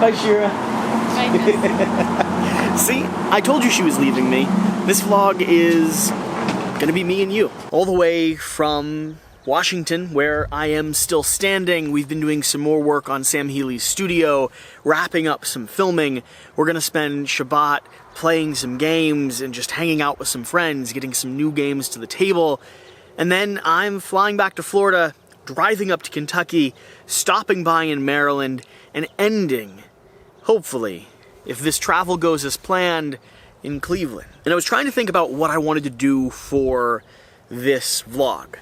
Bye, Shira. Bye. See, I told you she was leaving me. This vlog is gonna be me and you. All the way from Washington, where I am still standing. We've been doing some more work on Sam Healy's studio, wrapping up some filming. We're gonna spend Shabbat playing some games and just hanging out with some friends, getting some new games to the table. And then I'm flying back to Florida, driving up to Kentucky, stopping by in Maryland, and ending, hopefully, if this travel goes as planned, in Cleveland. And I was trying to think about what I wanted to do for this vlog.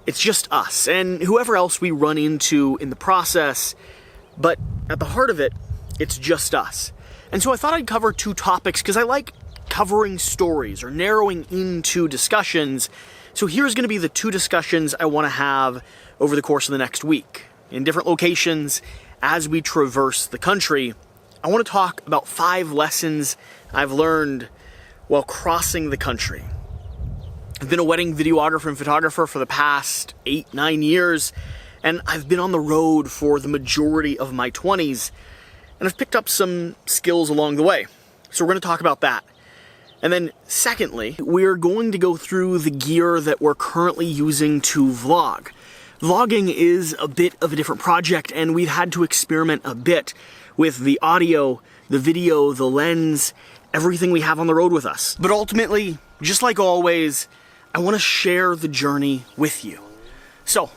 It's just us, and whoever else we run into in the process, but at the heart of it, it's just us. And so I thought I'd cover two topics, because I like covering stories, or narrowing into discussions. So here's gonna be the two discussions I wanna have over the course of the next week, in different locations, as we traverse the country. I wanna talk about 5 lessons I've learned while crossing the country. I've been a wedding videographer and photographer for the past 8-9 years, and I've been on the road for the majority of my 20s, and I've picked up some skills along the way. So we're gonna talk about that. And then secondly, we're going to go through the gear that we're currently using to vlog. Vlogging is a bit of a different project, and we've had to experiment a bit with the audio, the video, the lens, everything we have on the road with us. But ultimately, just like always, I want to share the journey with you. So,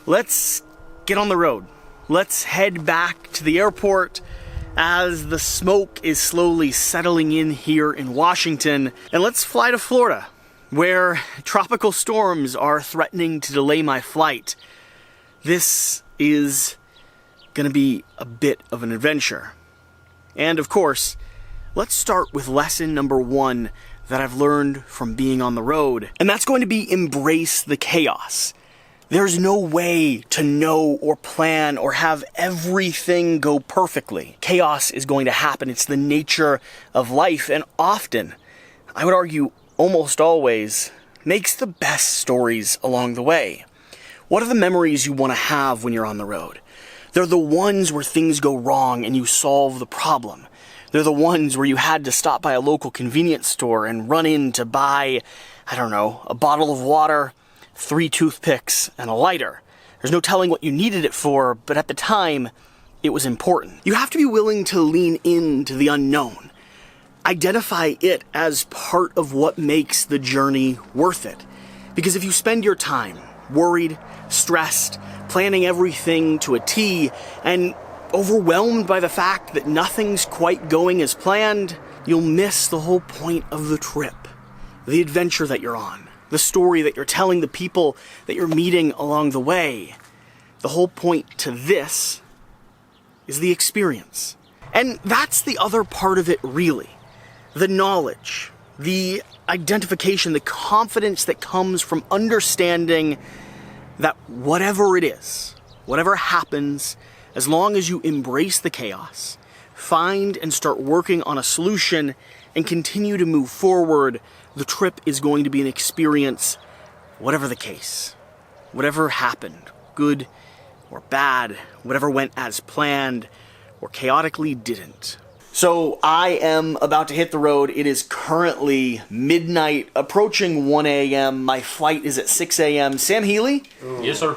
let's get on the road. Let's head back to the airport as the smoke is slowly settling in here in Washington. And let's fly to Florida, where tropical storms are threatening to delay my flight. This is gonna be a bit of an adventure. And of course, let's start with lesson number 1 that I've learned from being on the road. And that's going to be embrace the chaos. There's no way to know or plan or have everything go perfectly. Chaos is going to happen. It's the nature of life, and often, I would argue almost always, makes the best stories along the way. What are the memories you want to have when you're on the road? They're the ones where things go wrong and you solve the problem. They're the ones where you had to stop by a local convenience store and run in to buy, I don't know, a bottle of water, 3 toothpicks, and a lighter. There's no telling what you needed it for, but at the time, it was important. You have to be willing to lean into the unknown. Identify it as part of what makes the journey worth it. Because if you spend your time worried, stressed, planning everything to a T, and overwhelmed by the fact that nothing's quite going as planned, you'll miss the whole point of the trip, the adventure that you're on, the story that you're telling the people that you're meeting along the way. The whole point to this is the experience. And that's the other part of it, really. The knowledge, the identification, the confidence that comes from understanding that whatever it is, whatever happens, as long as you embrace the chaos, find and start working on a solution, and continue to move forward, the trip is going to be an experience, whatever the case. Whatever happened, good or bad, whatever went as planned or chaotically didn't. So I am about to hit the road. It is currently midnight, approaching 1 a.m. My flight is at 6 a.m. Sam Healy? Yes, sir.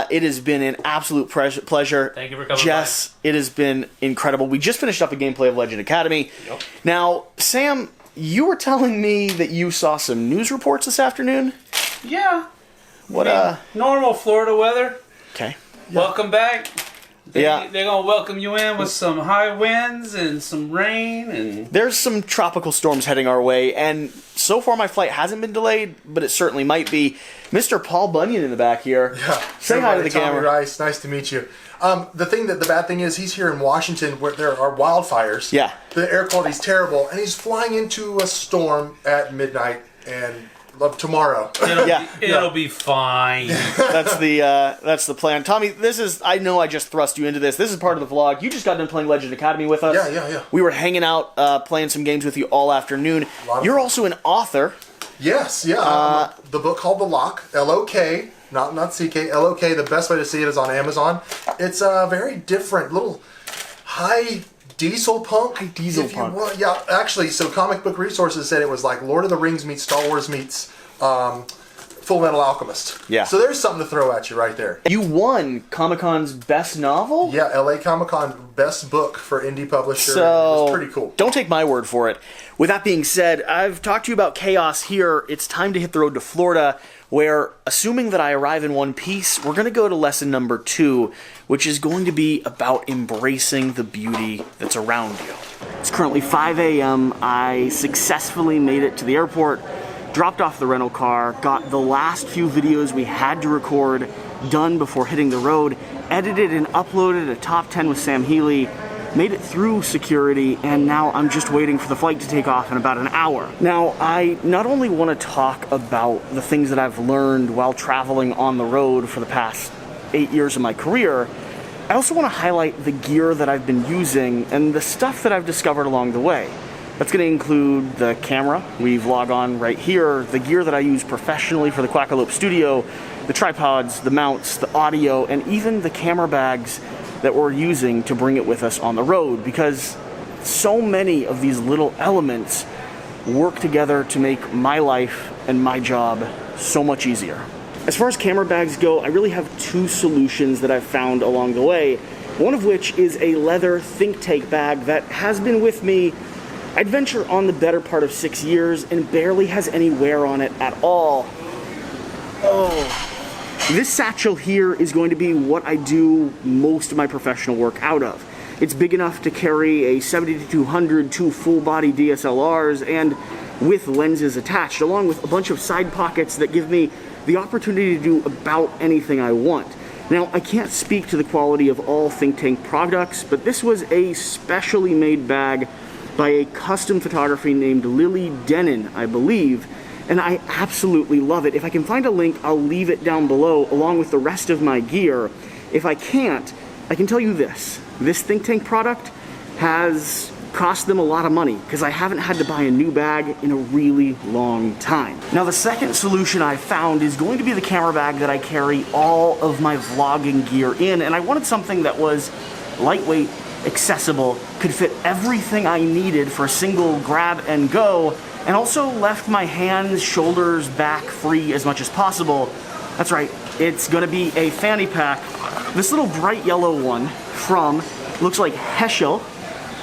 It has been an absolute pleasure. Thank you for coming Jess, by. It has been incredible. We just finished up a gameplay of Legend Academy. Yep. Now, Sam, you were telling me that you saw some news reports this afternoon? Yeah. What, normal Florida weather. Okay. Welcome back. Yeah. They're going to welcome you in with some high winds and some rain. And There's some tropical storms heading our way, and so far my flight hasn't been delayed, but it certainly might be. Mr. Paul Bunyan in the back here. Yeah. Say hi to the Tommy camera. Rice, nice to meet you. The bad thing is he's here in Washington where there are wildfires. Yeah. The air quality's terrible, and he's flying into a storm at midnight and tomorrow. It'll be fine. That's the plan. Tommy, I know I just thrust you into this. This is part of the vlog. You just got done playing Legend Academy with us. Yeah. We were hanging out, playing some games with you all afternoon. You're also an author. Yes, yeah. The book called The Lock, L-O-K, not C-K, L-O-K. The best way to see it is on Amazon. It's a very different little high diesel punk. High diesel if you punk. want. Yeah, actually, so Comic Book Resources said it was like Lord of the Rings meets Star Wars meets Full Metal Alchemist. Yeah. So there's something to throw at you right there. You won Comic-Con's best novel? Yeah, LA Comic Con best book for indie publisher. So, it was pretty cool. Don't take my word for it. With that being said, I've talked to you about chaos here. It's time to hit the road to Florida, where, assuming that I arrive in one piece, we're going to go to lesson number 2, which is going to be about embracing the beauty that's around you. It's currently 5 a.m. I successfully made it to the airport, dropped off the rental car, got the last few videos we had to record done before hitting the road, edited and uploaded a top 10 with Sam Healy, made it through security, and now I'm just waiting for the flight to take off in about an hour. Now, I not only want to talk about the things that I've learned while traveling on the road for the past 8 years of my career, I also want to highlight the gear that I've been using and the stuff that I've discovered along the way. That's going to include the camera we vlog on right here, the gear that I use professionally for the Quackalope studio, the tripods, the mounts, the audio, and even the camera bags that we're using to bring it with us on the road, because so many of these little elements work together to make my life and my job so much easier. As far as camera bags go, I really have 2 solutions that I've found along the way, one of which is a leather think tank bag that has been with me, I'd venture, on the better part of 6 years and barely has any wear on it at all. Oh. This satchel here is going to be what I do most of my professional work out of. It's big enough to carry a 70-200, 2 full-body DSLRs, and with lenses attached, along with a bunch of side pockets that give me the opportunity to do about anything I want. Now, I can't speak to the quality of all think tank products, but this was a specially made bag by a custom photographer named Lily Denon, I believe, and I absolutely love it. If I can find a link, I'll leave it down below along with the rest of my gear. If I can't, I can tell you this. This think tank product has cost them a lot of money because I haven't had to buy a new bag in a really long time. Now, the second solution I found is going to be the camera bag that I carry all of my vlogging gear in, and I wanted something that was lightweight, accessible, could fit everything I needed for a single grab and go, and also left my hands, shoulders, back free as much as possible. That's right, it's gonna be a fanny pack. This little bright yellow one from, looks like Heschel,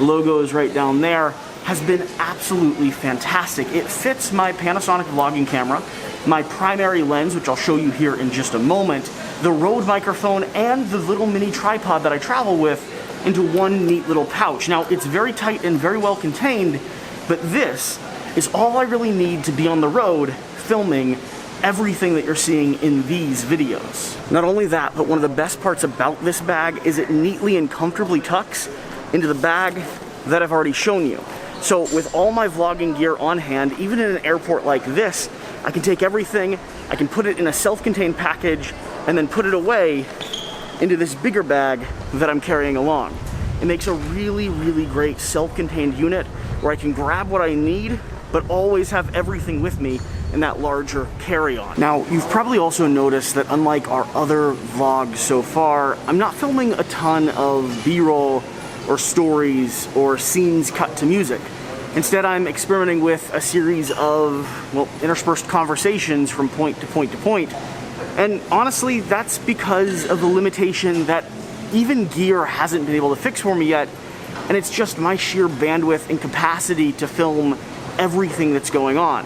logo is right down there, has been absolutely fantastic. It fits my Panasonic vlogging camera, my primary lens, which I'll show you here in just a moment, the Rode microphone, and the little mini tripod that I travel with into one neat little pouch. Now, it's very tight and very well contained, but this is all I really need to be on the road filming everything that you're seeing in these videos. Not only that, but one of the best parts about this bag is it neatly and comfortably tucks into the bag that I've already shown you. So with all my vlogging gear on hand, even in an airport like this, I can take everything, I can put it in a self-contained package, and then put it away into this bigger bag that I'm carrying along. It makes a really, really great self-contained unit where I can grab what I need, but always have everything with me in that larger carry-on. Now, you've probably also noticed that unlike our other vlogs so far, I'm not filming a ton of B-roll or stories or scenes cut to music. Instead, I'm experimenting with a series of, well, interspersed conversations from point to point to point. And honestly, that's because of the limitation that even gear hasn't been able to fix for me yet, and it's just my sheer bandwidth and capacity to film everything that's going on.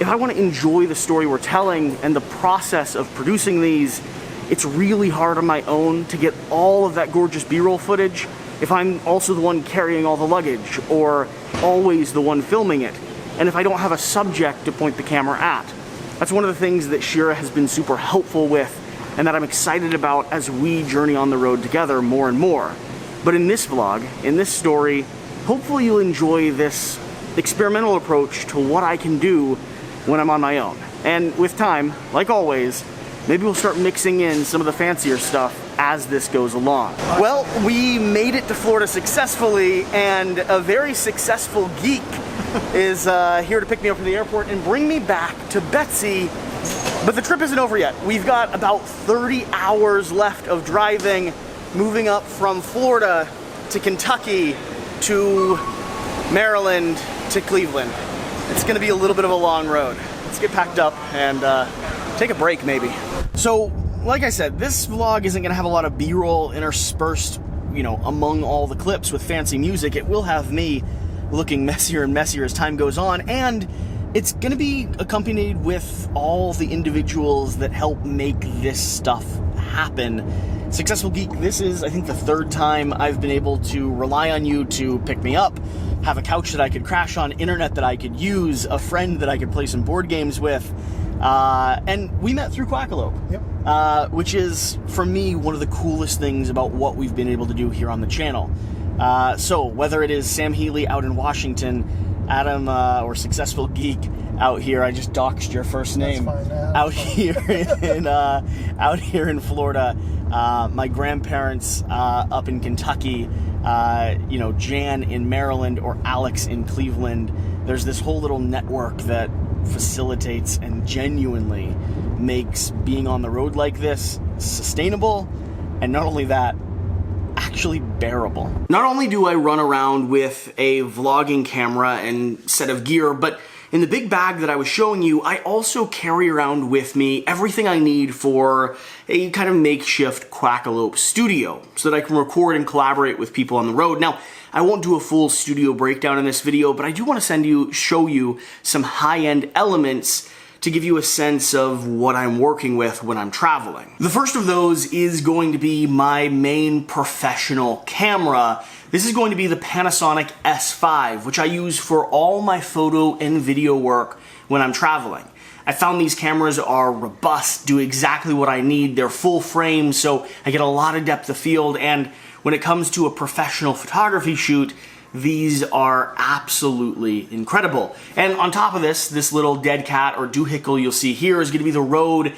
If I want to enjoy the story we're telling and the process of producing these, it's really hard on my own to get all of that gorgeous B-roll footage if I'm also the one carrying all the luggage or always the one filming it, and if I don't have a subject to point the camera at. That's one of the things that Shira has been super helpful with and that I'm excited about as we journey on the road together more and more. But in this vlog, in this story, hopefully you'll enjoy this experimental approach to what I can do when I'm on my own. And with time, like always, maybe we'll start mixing in some of the fancier stuff as this goes along. Well, we made it to Florida successfully, and a very successful geek is here to pick me up from the airport and bring me back to Betsy. But the trip isn't over yet. We've got about 30 hours left of driving, moving up from Florida to Kentucky to Maryland to Cleveland. It's gonna be a little bit of a long road. Let's get packed up and take a break maybe. So, like I said, this vlog isn't gonna have a lot of B-roll interspersed, you know, among all the clips with fancy music. It will have me looking messier and messier as time goes on, and it's gonna be accompanied with all the individuals that help make this stuff happen. Successful Geek, this is, I think, the third time I've been able to rely on you to pick me up, have a couch that I could crash on, internet that I could use, a friend that I could play some board games with, and we met through Quackalope. Yep. Which is, for me, one of the coolest things about what we've been able to do here on the channel. So, whether it is Sam Healy out in Washington, Adam, or Successful Geek out here, I just doxed your first name, That's fine, out here in Florida, my grandparents up in Kentucky, you know, Jan in Maryland, or Alex in Cleveland. There's this whole little network that facilitates and genuinely makes being on the road like this sustainable, and not only that, actually bearable. Not only do I run around with a vlogging camera and set of gear, but in the big bag that I was showing you, I also carry around with me everything I need for a kind of makeshift Quackalope studio so that I can record and collaborate with people on the road. Now, I won't do a full studio breakdown in this video, but I do want to show you some high-end elements to give you a sense of what I'm working with when I'm traveling. The first of those is going to be my main professional camera. This is going to be the Panasonic S5, which I use for all my photo and video work when I'm traveling. I found these cameras are robust, do exactly what I need. They're full frame, so I get a lot of depth of field, and when it comes to a professional photography shoot, these are absolutely incredible. And on top of this little dead cat or doohickle you'll see here is gonna be the Rode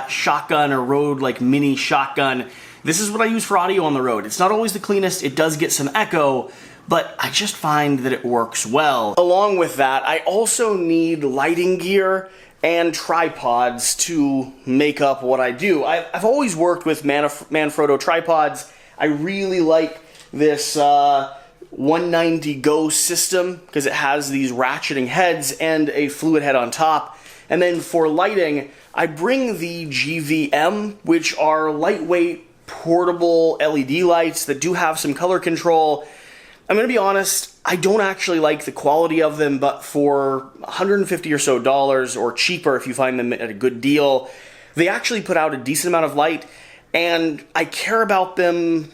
shotgun, or Rode like mini shotgun. This is what I use for audio on the road. It's not always the cleanest, it does get some echo, but I just find that it works well. Along with that, I also need lighting gear and tripods to make up what I do. I've always worked with Manfrotto tripods. I really like this 190 Go system because it has these ratcheting heads and a fluid head on top. And then for lighting, I bring the GVM, which are lightweight, portable LED lights that do have some color control. I'm gonna be honest, I don't actually like the quality of them, but for $150 or so, or cheaper if you find them at a good deal, they actually put out a decent amount of light, and I care about them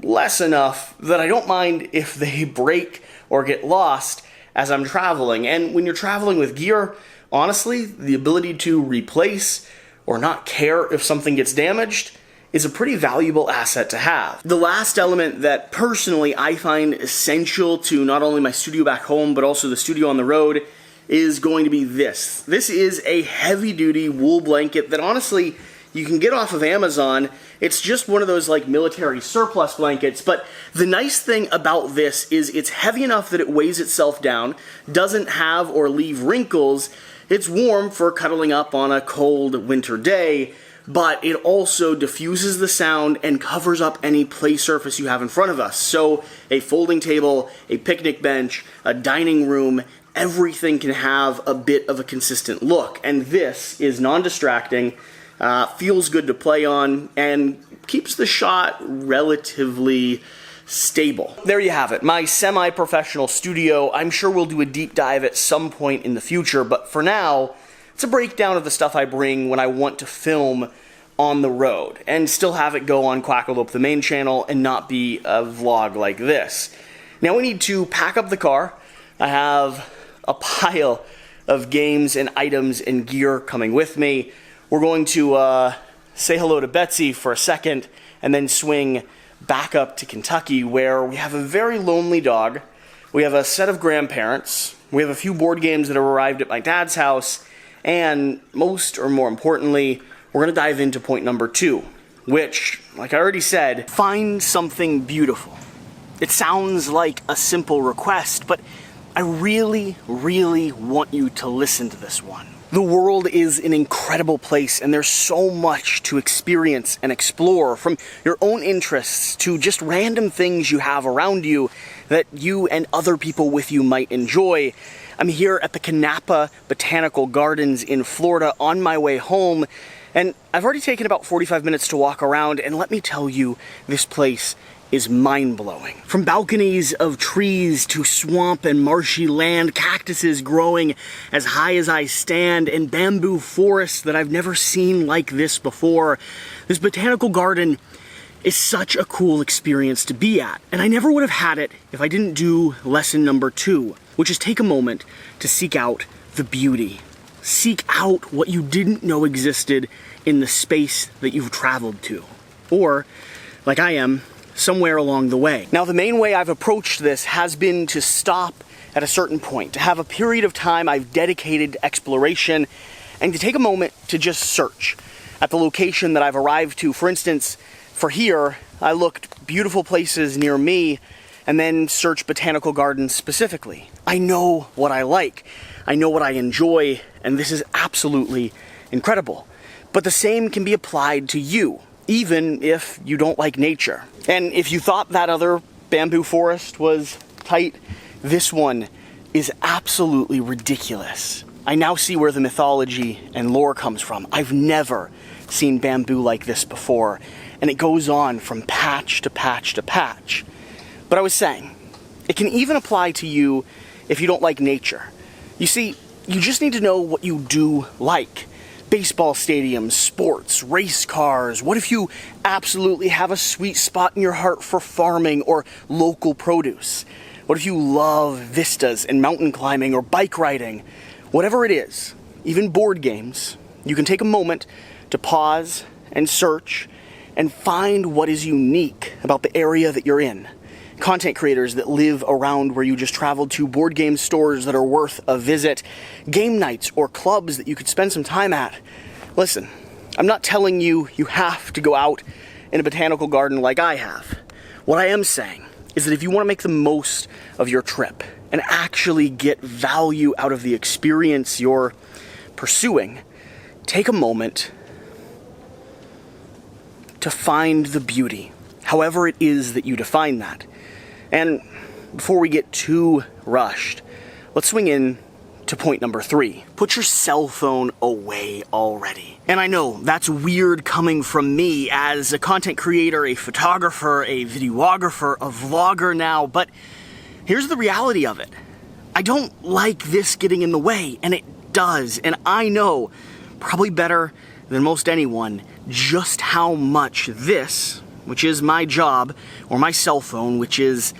less enough that I don't mind if they break or get lost as I'm traveling. And when you're traveling with gear, honestly, the ability to replace or not care if something gets damaged is a pretty valuable asset to have. The last element that personally I find essential to not only my studio back home, but also the studio on the road is going to be this. This is a heavy-duty wool blanket that honestly you can get off of Amazon. It's just one of those like military surplus blankets, but the nice thing about this is it's heavy enough that it weighs itself down, doesn't have or leave wrinkles, it's warm for cuddling up on a cold winter day, but it also diffuses the sound and covers up any play surface you have in front of us. So a folding table, a picnic bench, a dining room, everything can have a bit of a consistent look. And this is non-distracting, feels good to play on, and keeps the shot relatively stable. There you have it, my semi-professional studio. I'm sure we'll do a deep dive at some point in the future, but for now, it's a breakdown of the stuff I bring when I want to film on the road and still have it go on Quackalope, the main channel, and not be a vlog like this. Now we need to pack up the car. I have a pile of games and items and gear coming with me. We're going to say hello to Betsy for a second and then swing back up to Kentucky, where we have a very lonely dog. We have a set of grandparents. We have a few board games that have arrived at my dad's house. And most or more importantly, we're going to dive into point number 2, which, like I already said, find something beautiful. It sounds like a simple request, but I really, really want you to listen to this one. The world is an incredible place, and there's so much to experience and explore, from your own interests to just random things you have around you that you and other people with you might enjoy. I'm here at the Quackalope Botanical Gardens in Florida on my way home, and I've already taken about 45 minutes to walk around, and let me tell you, this place is mind-blowing. From balconies of trees to swamp and marshy land, cactuses growing as high as I stand, and bamboo forests that I've never seen like this before. This botanical garden is such a cool experience to be at, and I never would have had it if I didn't do lesson number 2, which is take a moment to seek out the beauty. Seek out what you didn't know existed in the space that you've traveled to. Or, like I am, somewhere along the way. Now, the main way I've approached this has been to stop at a certain point, to have a period of time I've dedicated to exploration, and to take a moment to just search at the location that I've arrived to. For instance, for here, I looked beautiful places near me and then searched botanical gardens specifically. I know what I like, I know what I enjoy, and this is absolutely incredible. But the same can be applied to you, even if you don't like nature. And if you thought that other bamboo forest was tight, this one is absolutely ridiculous. I now see where the mythology and lore comes from. I've never seen bamboo like this before, and it goes on from patch to patch to patch. But I was saying, it can even apply to you if you don't like nature. You see, you just need to know what you do like. Baseball stadiums, sports, race cars. What if you absolutely have a sweet spot in your heart for farming or local produce? What if you love vistas and mountain climbing or bike riding? Whatever it is, even board games, you can take a moment to pause and search and find what is unique about the area that you're in. Content creators that live around where you just traveled to, board game stores that are worth a visit, game nights or clubs that you could spend some time at. Listen, I'm not telling you you have to go out in a botanical garden like I have. What I am saying is that if you want to make the most of your trip and actually get value out of the experience you're pursuing, take a moment to find the beauty, however it is that you define that. And before we get too rushed, let's swing in to point number 3. Put your cell phone away already. And I know that's weird coming from me as a content creator, a photographer, a videographer, a vlogger now, but here's the reality of it. I don't like this getting in the way, and it does. And I know, probably better than most anyone, just how much this, which is my job, or my cell phone, which is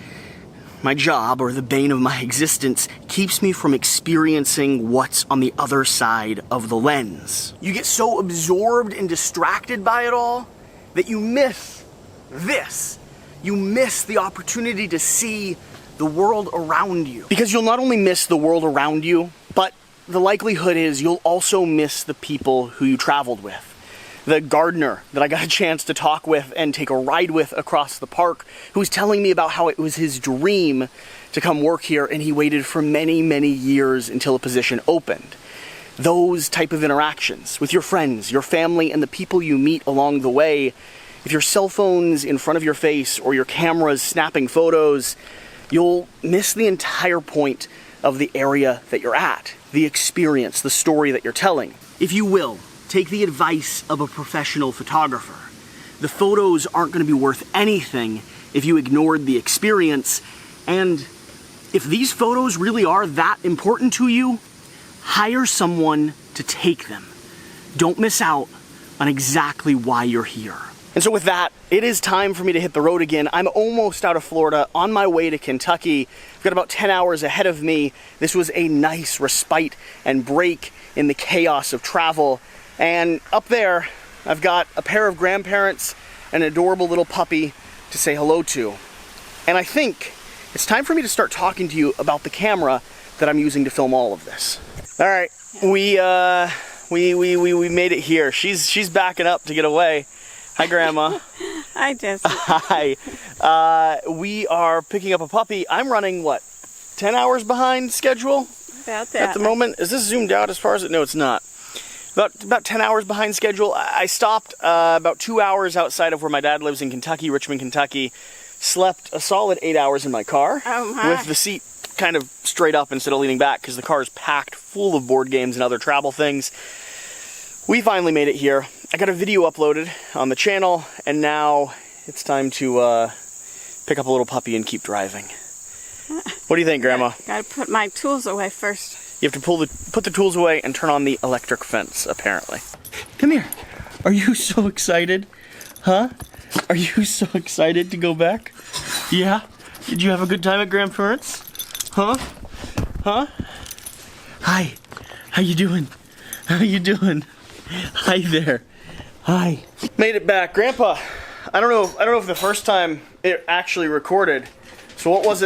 my job, or the bane of my existence, keeps me from experiencing what's on the other side of the lens. You get so absorbed and distracted by it all that you miss this. You miss the opportunity to see the world around you. Because you'll not only miss the world around you, but the likelihood is you'll also miss the people who you traveled with. The gardener that I got a chance to talk with and take a ride with across the park, who was telling me about how it was his dream to come work here, and he waited for many, many years until a position opened. Those type of interactions with your friends, your family, and the people you meet along the way, if your cell phone's in front of your face or your camera's snapping photos, you'll miss the entire point of the area that you're at, the experience, the story that you're telling. If you will, take the advice of a professional photographer. The photos aren't going to be worth anything if you ignored the experience, and if these photos really are that important to you, hire someone to take them. Don't miss out on exactly why you're here. And so with that, it is time for me to hit the road again. I'm almost out of Florida, on my way to Kentucky. I've got about 10 hours ahead of me. This was a nice respite and break in the chaos of travel. And up there, I've got a pair of grandparents and an adorable little puppy to say hello to. And I think it's time for me to start talking to you about the camera that I'm using to film all of this. All right, we made it here. She's backing up to get away. Hi, Grandma. Hi, Jesse. Hi. We are picking up a puppy. I'm running, what, 10 hours behind schedule? about that. At the moment, is this zoomed out as far as it? No, it's not. About 10 hours behind schedule. I stopped about 2 hours outside of where my dad lives in Kentucky, Richmond, Kentucky. Slept a solid 8 hours in my car with the seat kind of straight up instead of leaning back because the car is packed full of board games and other travel things. We finally made it here. I got a video uploaded on the channel, and now it's time to pick up a little puppy and keep driving. What do you think, Grandma? Gotta put my tools away first. You have to put the tools away and turn on the electric fence, apparently. Come here. Are you so excited? Huh? Are you so excited to go back? Yeah? Did you have a good time at grandparents? Huh? Huh? Hi. How you doing? How you doing? Hi there. Hi. Made it back. Grandpa, I don't know if the first time it actually recorded. So what was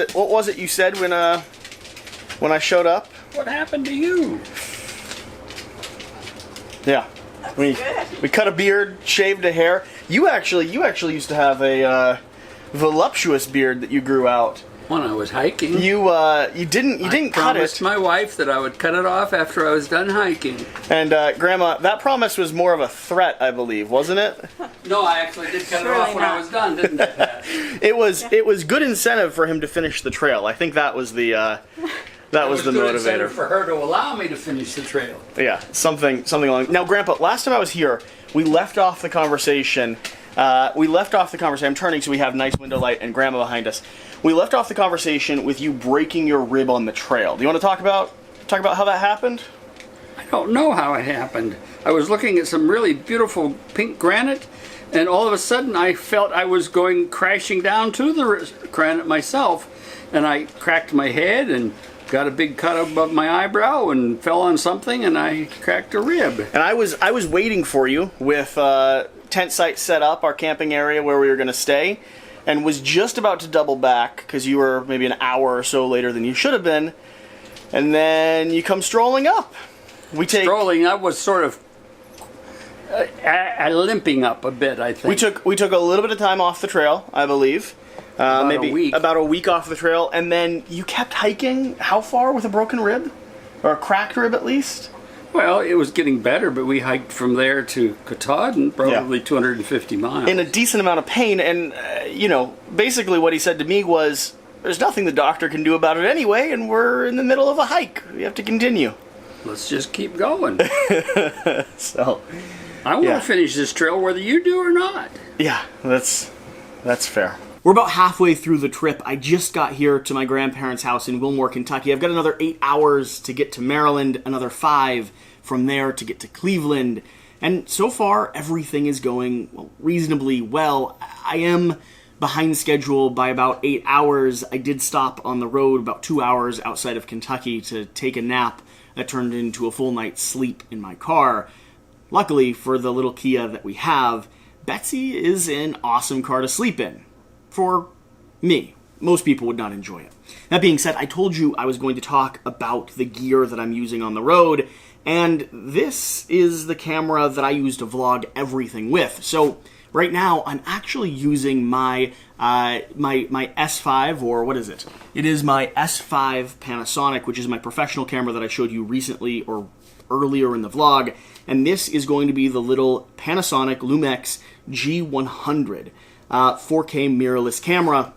it you said when I showed up? What happened to you? Yeah. We cut a beard, shaved a hair. You actually used to have a voluptuous beard that you grew out. When I was hiking. You didn't cut it. I promised my wife that I would cut it off after I was done hiking. And Grandma, that promise was more of a threat, I believe, wasn't it? No, I actually did cut it off when I was done, didn't I, Pat? It was good incentive for him to finish the trail. I think that was the that was the good motivator incentive for her to allow me to finish the trail. Yeah, something along. Now, Grandpa, last time I was here, we left off the conversation. I'm turning so we have nice window light and Grandma behind us. We left off the conversation with you breaking your rib on the trail. Do you want to talk about how that happened? I don't know how it happened. I was looking at some really beautiful pink granite, and all of a sudden I felt I was going crashing down to the granite myself, and I cracked my head and got a big cut above my eyebrow and fell on something, and I cracked a rib. And I was waiting for you with tent site set up, our camping area where we were going to stay, and was just about to double back because you were maybe an hour or so later than you should have been, and then you come strolling up. Strolling up was sort of limping up a bit, I think. We took a little bit of time off the trail, I believe. Maybe about a week off the trail, and then you kept hiking. How far with a broken rib? Or a cracked rib, at least? Well, it was getting better, but we hiked from there to Katahdin, probably 250 miles. In a decent amount of pain, and, basically what he said to me was, there's nothing the doctor can do about it anyway, and we're in the middle of a hike. We have to continue. Let's just keep going. So, I want to finish this trail whether you do or not. Yeah, that's fair. We're about halfway through the trip. I just got here to my grandparents' house in Wilmore, Kentucky. I've got another 8 hours to get to Maryland, another 5 from there to get to Cleveland. And so far, everything is going reasonably well. I am behind schedule by about 8 hours. I did stop on the road about 2 hours outside of Kentucky to take a nap that turned into a full night's sleep in my car. Luckily for the little Kia that we have, Betsy is an awesome car to sleep in. For me. Most people would not enjoy it. That being said, I told you I was going to talk about the gear that I'm using on the road, and this is the camera that I use to vlog everything with. So right now, I'm actually using my my S5, or what is it? It is my S5 Panasonic, which is my professional camera that I showed you recently or earlier in the vlog, and this is going to be the little Panasonic Lumix G100. 4K mirrorless camera.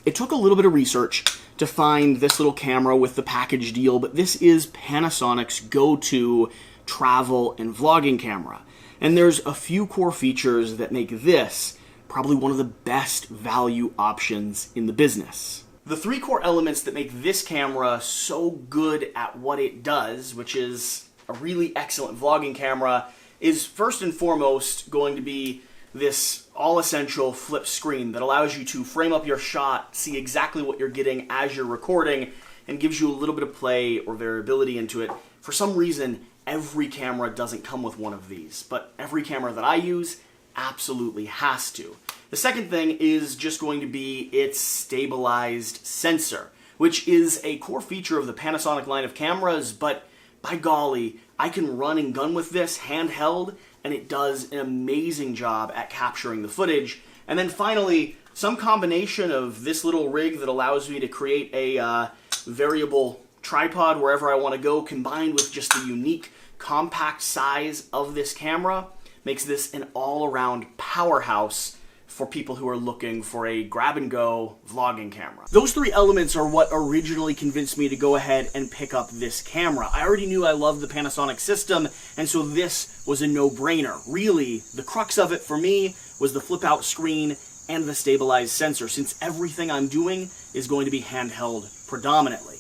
It took a little bit of research to find this little camera with the package deal, but this is Panasonic's go-to travel and vlogging camera. And there's a few core features that make this probably one of the best value options in the business. The 3 core elements that make this camera so good at what it does, which is a really excellent vlogging camera, is first and foremost going to be this all-essential flip screen that allows you to frame up your shot, see exactly what you're getting as you're recording, and gives you a little bit of play or variability into it. For some reason, every camera doesn't come with one of these, but every camera that I use absolutely has to. The second thing is just going to be its stabilized sensor, which is a core feature of the Panasonic line of cameras, but by golly, I can run and gun with this handheld, and it does an amazing job at capturing the footage. And then finally, some combination of this little rig that allows me to create a variable tripod wherever I want to go, combined with just the unique compact size of this camera, makes this an all-around powerhouse for people who are looking for a grab-and-go vlogging camera. Those three elements are what originally convinced me to go ahead and pick up this camera. I already knew I loved the Panasonic system, and so this was a no-brainer. Really, the crux of it for me was the flip-out screen and the stabilized sensor, since everything I'm doing is going to be handheld predominantly.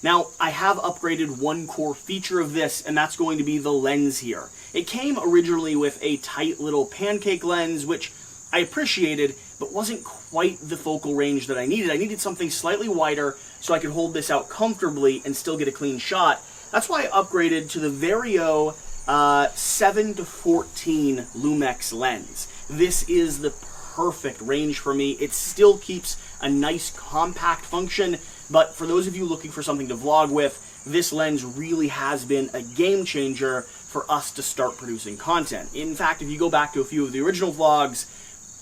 Now, I have upgraded one core feature of this, and that's going to be the lens here. It came originally with a tight little pancake lens, which I appreciated, but wasn't quite the focal range that I needed. I needed something slightly wider so I could hold this out comfortably and still get a clean shot. That's why I upgraded to the Vario 7-14 Lumix lens. This is the perfect range for me. It still keeps a nice compact function, but for those of you looking for something to vlog with, this lens really has been a game changer for us to start producing content. In fact, if you go back to a few of the original vlogs,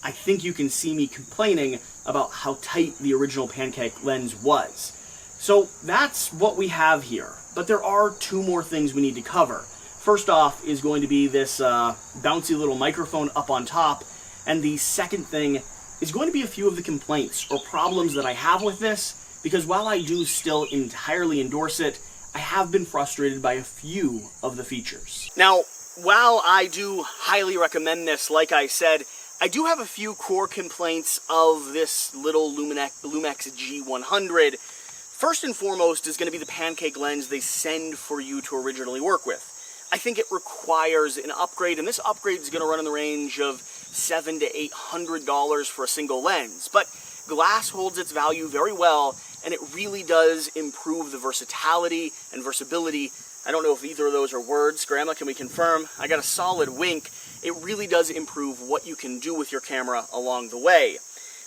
I think you can see me complaining about how tight the original pancake lens was. So that's what we have here. But there are two more things we need to cover. First off is going to be this bouncy little microphone up on top. And the second thing is going to be a few of the complaints or problems that I have with this, because while I do still entirely endorse it, I have been frustrated by a few of the features. Now, while I do highly recommend this, like I said, I do have a few core complaints of this little Lumix G100. First and foremost is going to be the pancake lens they send for you to originally work with. I think it requires an upgrade, and this upgrade is going to run in the range of $700 to $800 for a single lens. But glass holds its value very well, and it really does improve the versatility and versability. I don't know if either of those are words. Grandma, can we confirm? I got a solid wink. It really does improve what you can do with your camera along the way.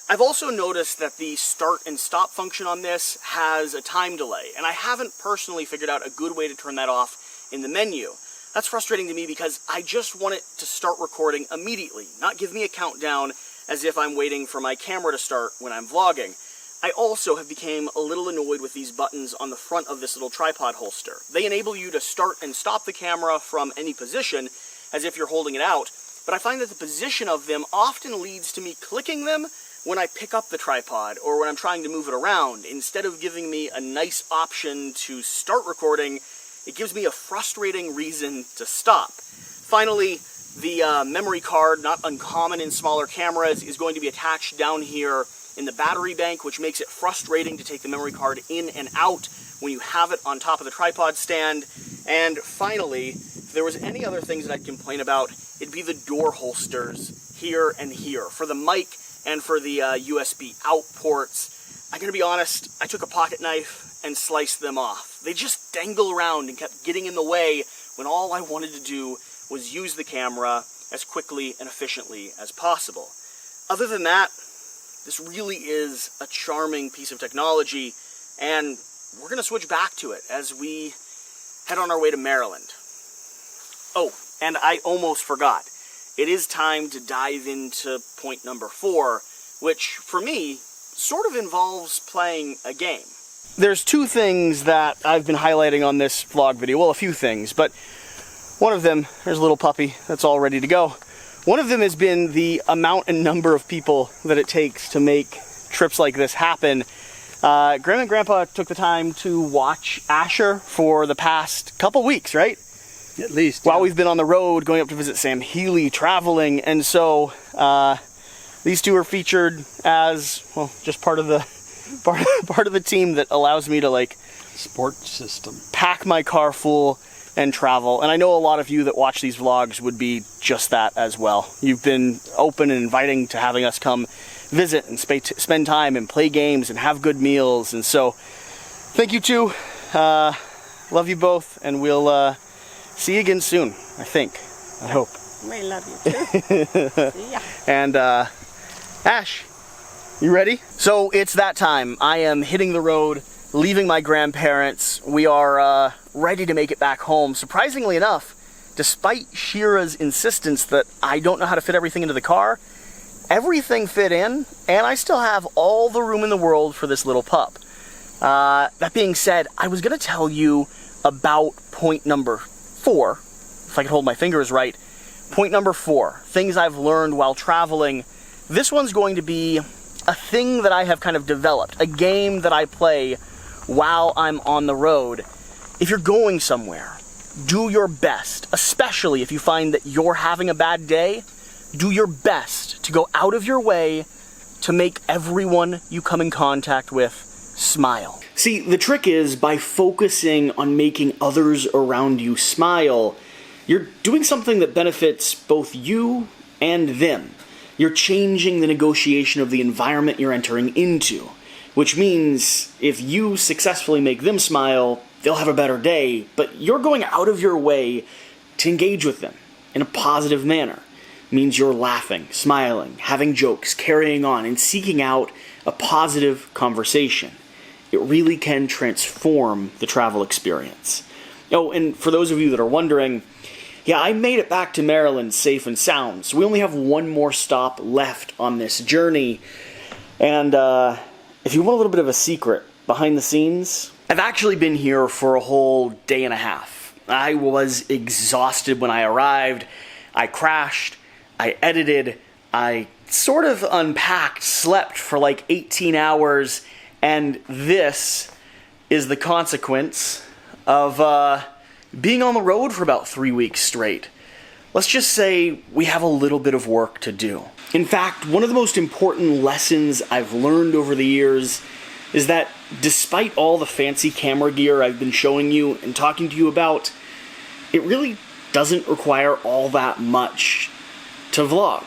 I've also noticed that the start and stop function on this has a time delay, and I haven't personally figured out a good way to turn that off in the menu. That's frustrating to me because I just want it to start recording immediately, not give me a countdown as if I'm waiting for my camera to start when I'm vlogging. I also have become a little annoyed with these buttons on the front of this little tripod holster. They enable you to start and stop the camera from any position, as if you're holding it out, but I find that the position of them often leads to me clicking them when I pick up the tripod or when I'm trying to move it around. Instead of giving me a nice option to start recording, it gives me a frustrating reason to stop. Finally, the memory card, not uncommon in smaller cameras, is going to be attached down here in the battery bank, which makes it frustrating to take the memory card in and out when you have it on top of the tripod stand. And finally, if there was any other things that I'd complain about, it'd be the door holsters here and here. For the mic and for the USB out ports, I'm going to be honest, I took a pocket knife and sliced them off. They just dangle around and kept getting in the way when all I wanted to do was use the camera as quickly and efficiently as possible. Other than that, this really is a charming piece of technology, and we're going to switch back to it as we head on our way to Maryland. Oh, and I almost forgot. It is time to dive into point number 4, which, for me, sort of involves playing a game. There's two things that I've been highlighting on this vlog video. Well, a few things, but one of them, there's a little puppy that's all ready to go. One of them has been the amount and number of people that it takes to make trips like this happen. Grandma and Grandpa took the time to watch Asher for the past couple weeks, right? At least. While we've been on the road, going up to visit Sam Healy, traveling, and so these two are featured as, well, just part of the team that allows me to, like, Sport system. Pack my car full and travel. And I know a lot of you that watch these vlogs would be just that as well. You've been open and inviting to having us come visit and spend time and play games and have good meals. And so, thank you too. Love you both, and we'll see you again soon, I think. I hope. We love you too. See ya. And Ash, you ready? So it's that time. I am hitting the road, leaving my grandparents. We are ready to make it back home. Surprisingly enough, despite Shira's insistence that I don't know how to fit everything into the car, everything fit in, and I still have all the room in the world for this little pup. That being said, I was going to tell you about point number 4, if I could hold my fingers right. Point number 4, things I've learned while traveling. This one's going to be a thing that I have kind of developed, a game that I play while I'm on the road. If you're going somewhere, do your best, especially if you find that you're having a bad day, do your best to go out of your way to make everyone you come in contact with smile. See, the trick is, by focusing on making others around you smile, you're doing something that benefits both you and them. You're changing the negotiation of the environment you're entering into, which means if you successfully make them smile, they'll have a better day, but you're going out of your way to engage with them in a positive manner. It means you're laughing, smiling, having jokes, carrying on, and seeking out a positive conversation. It really can transform the travel experience. Oh, and for those of you that are wondering, yeah, I made it back to Maryland safe and sound, so we only have one more stop left on this journey. And if you want a little bit of a secret behind the scenes, I've actually been here for a whole day and a half. I was exhausted when I arrived. I crashed, I edited, I sort of unpacked, slept for like 18 hours, and this is the consequence of being on the road for about 3 weeks straight. Let's just say we have a little bit of work to do. In fact, one of the most important lessons I've learned over the years is that despite all the fancy camera gear I've been showing you and talking to you about, it really doesn't require all that much to vlog,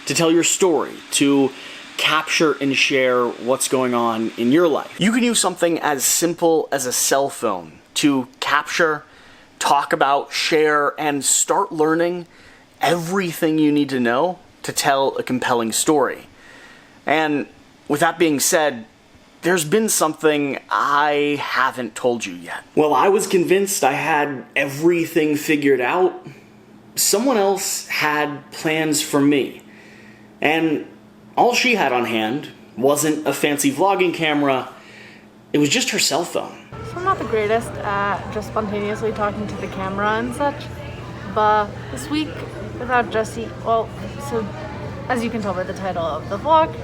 to tell your story, to capture and share what's going on in your life. You can use something as simple as a cell phone to capture, talk about, share, and start learning everything you need to know to tell a compelling story. And with that being said, there's been something I haven't told you yet. Well, I was convinced I had everything figured out. Someone else had plans for me. And all she had on hand wasn't a fancy vlogging camera, it was just her cell phone. So I'm not the greatest at just spontaneously talking to the camera and such, but this week without Jessie, well, so as you can tell by the title of the vlog,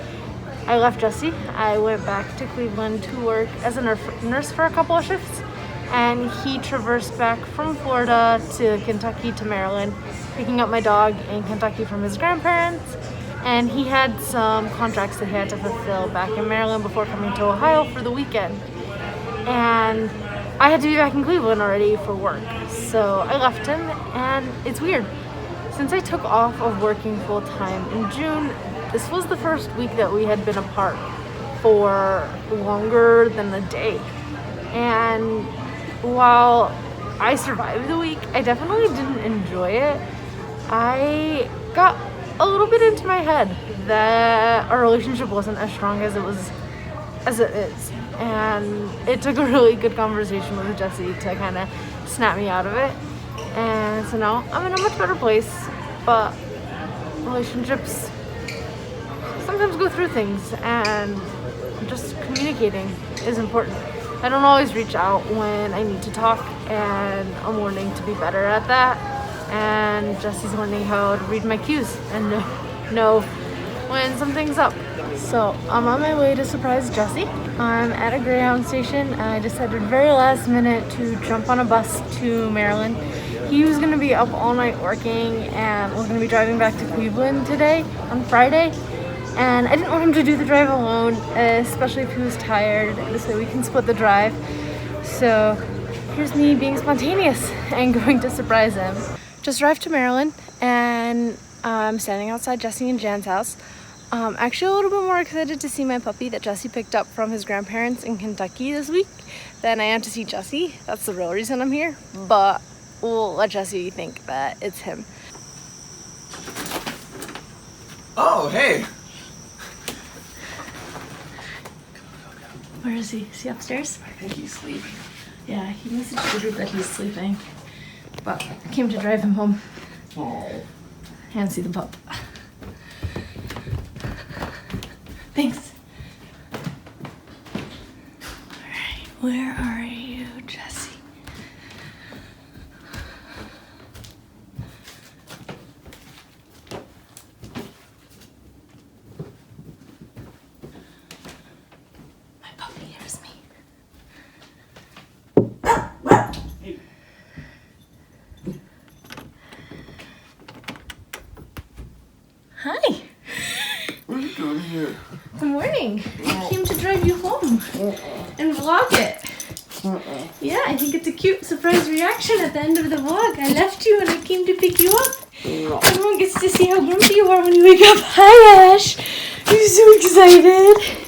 I left Jessie. I went back to Cleveland to work as a nurse for a couple of shifts, and he traversed back from Florida to Kentucky to Maryland, picking up my dog in Kentucky from his grandparents, and he had some contracts that he had to fulfill back in Maryland before coming to Ohio for the weekend. And I had to be back in Cleveland already for work, so I left him, and it's weird. Since I took off of working full-time in June, this was the first week that we had been apart for longer than a day. And while I survived the week, I definitely didn't enjoy it. I got a little bit into my head that our relationship wasn't as strong as it is. And it took a really good conversation with Jessie to kind of snap me out of it. And so now I'm in a much better place, but relationships sometimes go through things, and just communicating is important. I don't always reach out when I need to talk, and I'm learning to be better at that. And Jessie's learning how to read my cues and know when something's up. So I'm on my way to surprise Jessie. I'm at a Greyhound station. I decided very last minute to jump on a bus to Maryland. He was going to be up all night working, and we're going to be driving back to Cleveland today on Friday. And I didn't want him to do the drive alone, especially if he was tired. This way we can split the drive. So here's me being spontaneous and going to surprise him. Just arrived to Maryland, and I'm standing outside Jessie and Jan's house. Actually a little bit more excited to see my puppy that Jessie picked up from his grandparents in Kentucky this week than I am to see Jessie. That's the real reason I'm here, but we'll let Jessie think that it's him. Oh, hey! Where is he? Is he upstairs? I think he's sleeping. Yeah, he messaged the group that he's sleeping, but I came to drive him home. Oh. And see the pup. Thanks. Alright. Where are you, Jesse? My puppy hears me. Hi. What are you doing here? Good morning. I came to drive you home and vlog it. Yeah, I think it's a cute surprise reaction at the end of the vlog. I left you and I came to pick you up. Everyone gets to see how grumpy you are when you wake up. Hi, Ash. I'm so excited.